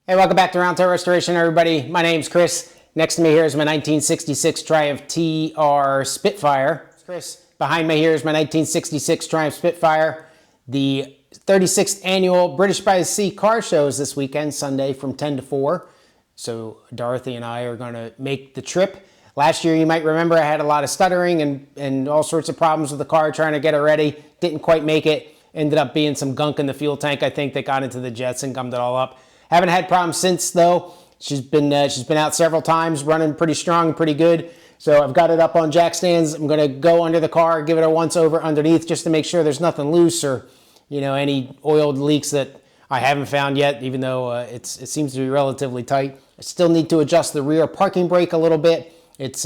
Hey, welcome back to Roundtail Restoration, everybody. My name's Chris. Next to me here is my 1966 Triumph TR Spitfire. Chris. Behind me here is my 1966 Triumph Spitfire. The 36th annual British by the Sea car show is this weekend, Sunday from 10 to 4. So Dorothy and I are going to make the trip. Last year, you might remember, I had a lot of stuttering and all sorts of problems with the car trying to get it ready. Didn't quite make it. Ended up being some gunk in the fuel tank, I think, that got into the jets and gummed it all up. Haven't had problems since, though. She's been out several times, running pretty strong, pretty good. So I've got it up on jack stands. I'm going to go under the car, give it a once over underneath just to make sure there's nothing loose or, any oiled leaks that I haven't found yet, even though it seems to be relatively tight. I still need to adjust the rear parking brake a little bit. It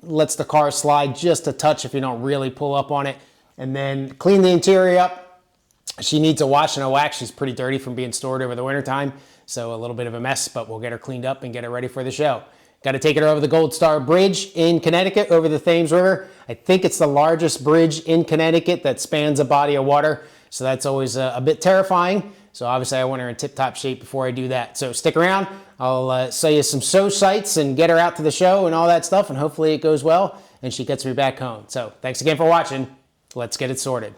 lets the car slide just a touch if you don't really pull up on it. And then clean the interior up. She needs a wash and a wax. She's pretty dirty from being stored over the wintertime, so a little bit of a mess, but we'll get her cleaned up and get her ready for the show. Got to take her over the Gold Star Bridge in Connecticut over the Thames River. I think it's the largest bridge in Connecticut that spans a body of water, so that's always a bit terrifying. So obviously I want her in tip-top shape before I do that. So stick around. I'll show you some show sights and get her out to the show and all that stuff, and hopefully it goes well and she gets me back home. So thanks again for watching. Let's get it sorted.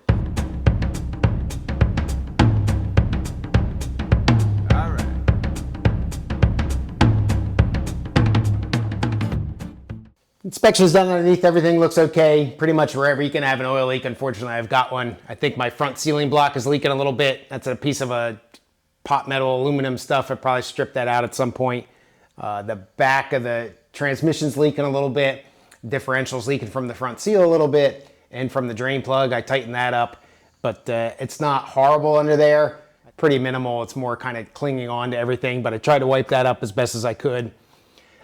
Inspection's done underneath, everything looks okay. Pretty much wherever you can have an oil leak, unfortunately I've got one. I think my front ceiling block is leaking a little bit. That's a piece of a pot metal aluminum stuff. I probably stripped that out at some point. The back of the transmission's leaking a little bit. Differential's leaking from the front seal a little bit and from the drain plug. I tightened that up, but it's not horrible under there. Pretty minimal. It's more kind of clinging on to everything, but I tried to wipe that up as best as I could.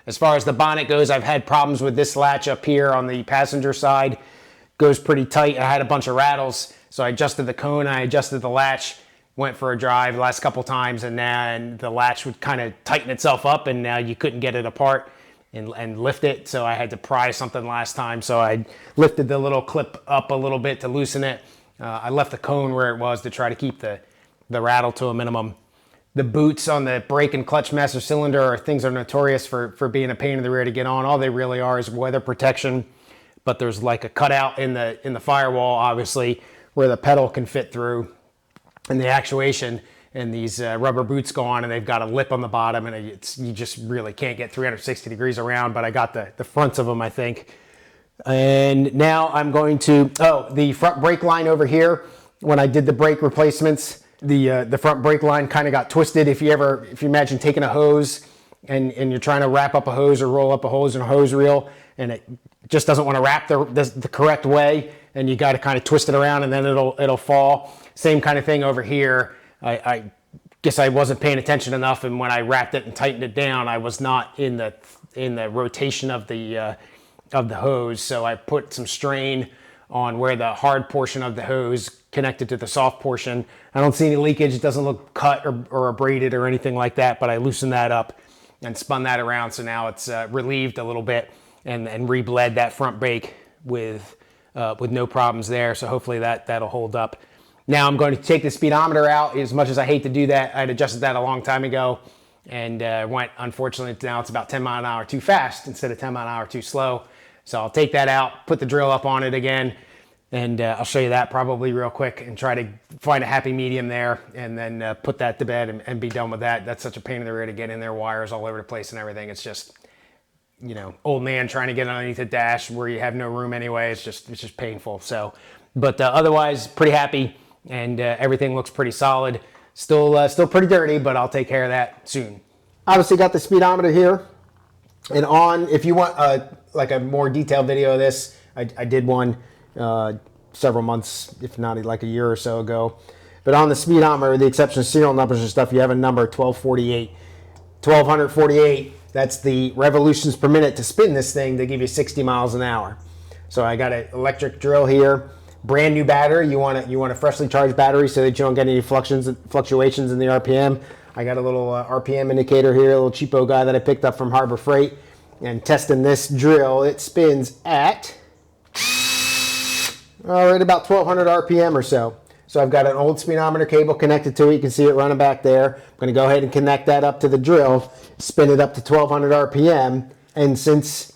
As far as the bonnet goes, I've had problems with this latch up here on the passenger side. Goes pretty tight. I had a bunch of rattles, so I adjusted the cone, I adjusted the latch, went for a drive the last couple times, and the latch would kind of tighten itself up, and now you couldn't get it apart and lift it, so I had to pry something last time, so I lifted the little clip up a little bit to loosen it. I left the cone where it was to try to keep the rattle to a minimum. The boots on the brake and clutch master cylinder are things that are notorious for being a pain in the rear to get on. All they really are is weather protection, but there's like a cutout in the firewall, obviously, where the pedal can fit through, and the actuation, and these rubber boots go on, and they've got a lip on the bottom, and you just really can't get 360 degrees around, but I got the fronts of them, I think. And now I'm going to, the front brake line over here, when I did the brake replacements, the front brake line kind of got twisted. If you imagine taking a hose and you're trying to wrap up a hose or roll up a hose in a hose reel, and it just doesn't want to wrap the correct way, and you got to kind of twist it around, and then it'll fall. Same kind of thing over here. I guess I wasn't paying attention enough, and when I wrapped it and tightened it down, I was not in the rotation of the hose, so I put some strain on where the hard portion of the hose connected to the soft portion. I don't see any leakage. It doesn't look cut or abraded or anything like that, but I loosened that up and spun that around, so now it's relieved a little bit and re-bled that front brake with no problems there, so hopefully that'll hold up. Now I'm going to take the speedometer out. As much as I hate to do that, I'd adjusted that a long time ago, and unfortunately, now it's about 10 mile an hour too fast instead of 10 mile an hour too slow. So I'll take that out, put the drill up on it again, and I'll show you that probably real quick and try to find a happy medium there, and then put that to bed and be done with that. That's such a pain in the rear to get in there, wires all over the place and everything. It's just, old man trying to get underneath the dash where you have no room anyway. It's just painful. So, but otherwise pretty happy, and everything looks pretty solid. Still pretty dirty, but I'll take care of that soon. Obviously got the speedometer here, and if you want like a more detailed video of this, I did one several months, if not like a year or so ago. But on the speedometer, with the exception of serial numbers and stuff, you have a number 1248. 1248, that's the revolutions per minute to spin this thing to give you 60 miles an hour. So I got an electric drill here, brand new battery. You want a freshly charged battery so that you don't get any fluctuations in the RPM. I got a little RPM indicator here, a little cheapo guy that I picked up from Harbor Freight. And testing this drill, it spins at right about 1200 RPM or so. So I've got an old speedometer cable connected to it. You can see it running back there. I'm going to go ahead and connect that up to the drill, spin it up to 1200 RPM. And since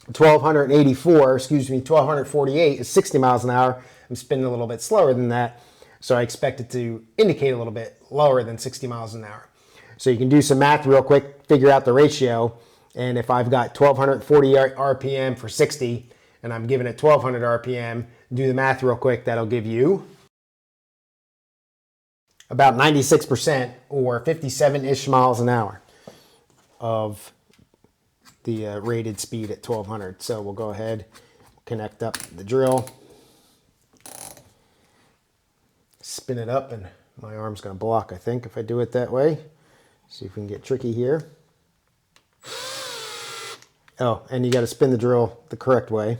1248 is 60 miles an hour, I'm spinning a little bit slower than that. So I expect it to indicate a little bit lower than 60 miles an hour. So you can do some math real quick, figure out the ratio. And if I've got 1240 RPM for 60 and I'm giving it 1200 RPM, do the math real quick, that'll give you about 96% or 57-ish miles an hour of the rated speed at 1200. So we'll go ahead, connect up the drill, spin it up, and my arm's going to block, I think, if I do it that way. See if we can get tricky here. Oh, and you got to spin the drill the correct way.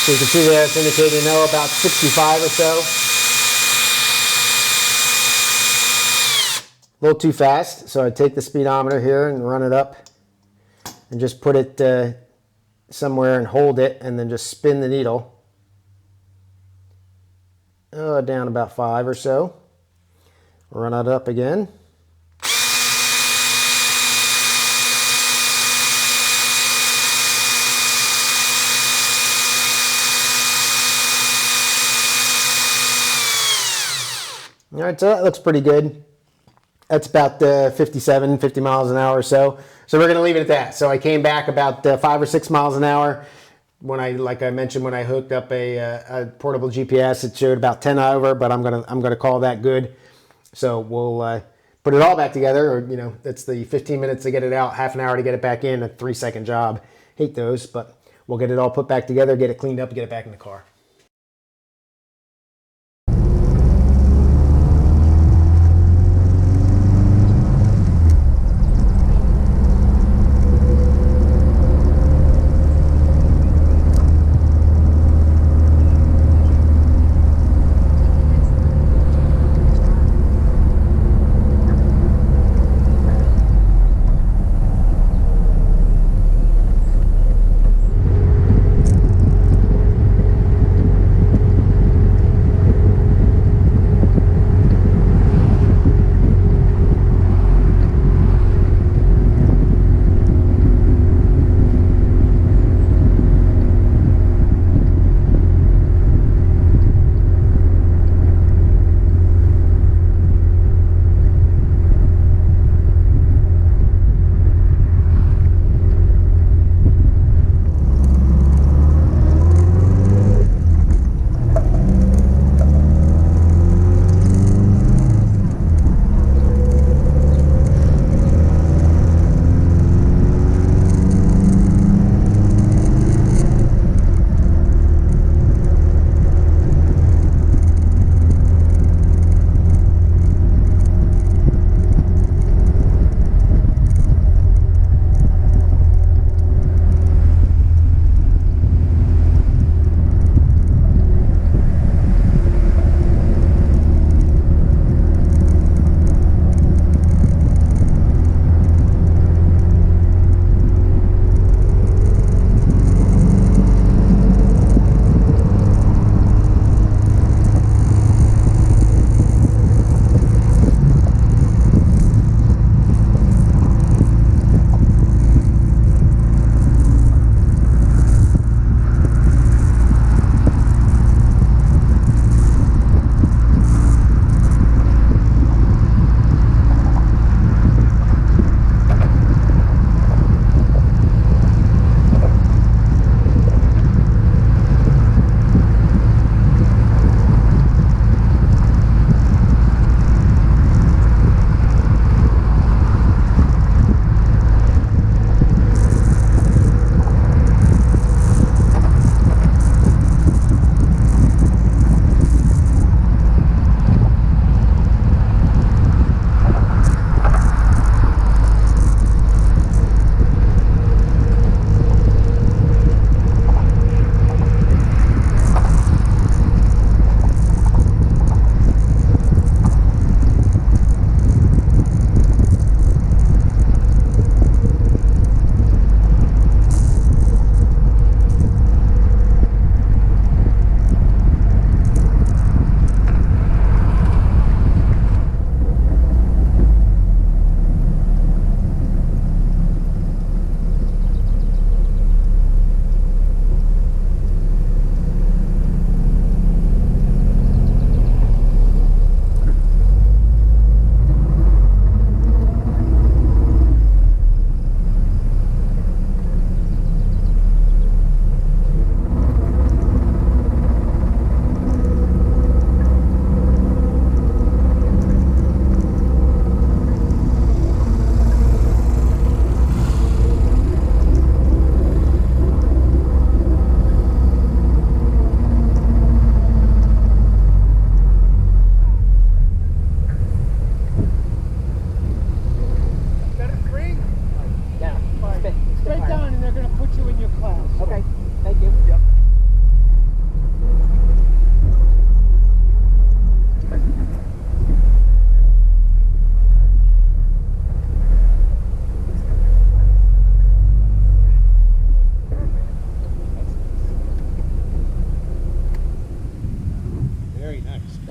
So you can see there it's indicating about 65 or so. A little too fast, so I take the speedometer here and run it up and just put it somewhere and hold it and then just spin the needle down about 5 or so. Run it up again. All right, so that looks pretty good. That's about 50 miles an hour or so. So we're going to leave it at that. So I came back about 5 or 6 miles an hour. Like I mentioned, when I hooked up a portable GPS, it showed about 10 over, but I'm gonna call that good. So we'll put it all back together. Or that's the 15 minutes to get it out, half an hour to get it back in, a 3-second job. Hate those, but we'll get it all put back together, get it cleaned up, and get it back in the car.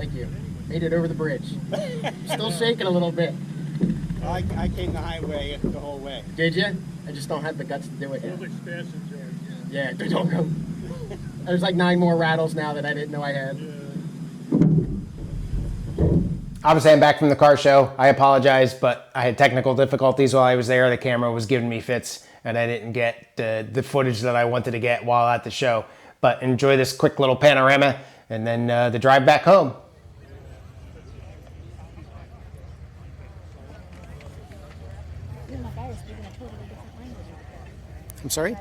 Thank you. Made it over the bridge. Still shaking a little bit. I came the highway the whole way. Did you? I just don't have the guts to do it yet. Yeah, don't go. There's like 9 more rattles now that I didn't know I had. Obviously, I'm back from the car show. I apologize, but I had technical difficulties while I was there. The camera was giving me fits, and I didn't get the footage that I wanted to get while at the show. But enjoy this quick little panorama, and then the drive back home. I'm sorry?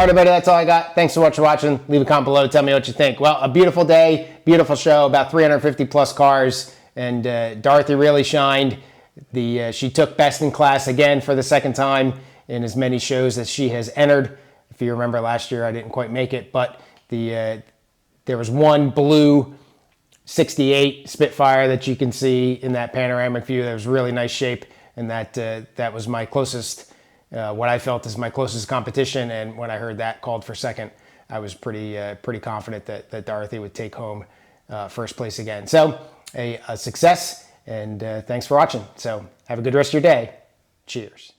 All right, everybody, that's all I got. Thanks so much for watching. Leave a comment below. Tell me what you think. Well, a beautiful day, beautiful show, about 350 plus cars, and Dorothy really shined. She took best in class again for the second time in as many shows as she has entered. If you remember last year, I didn't quite make it, but there was one blue 68 Spitfire that you can see in that panoramic view. That was really nice shape, and that was my closest, what I felt is my closest competition. And when I heard that called for second, I was pretty confident that Dorothy would take home first place again. So a success, and thanks for watching. So have a good rest of your day. Cheers.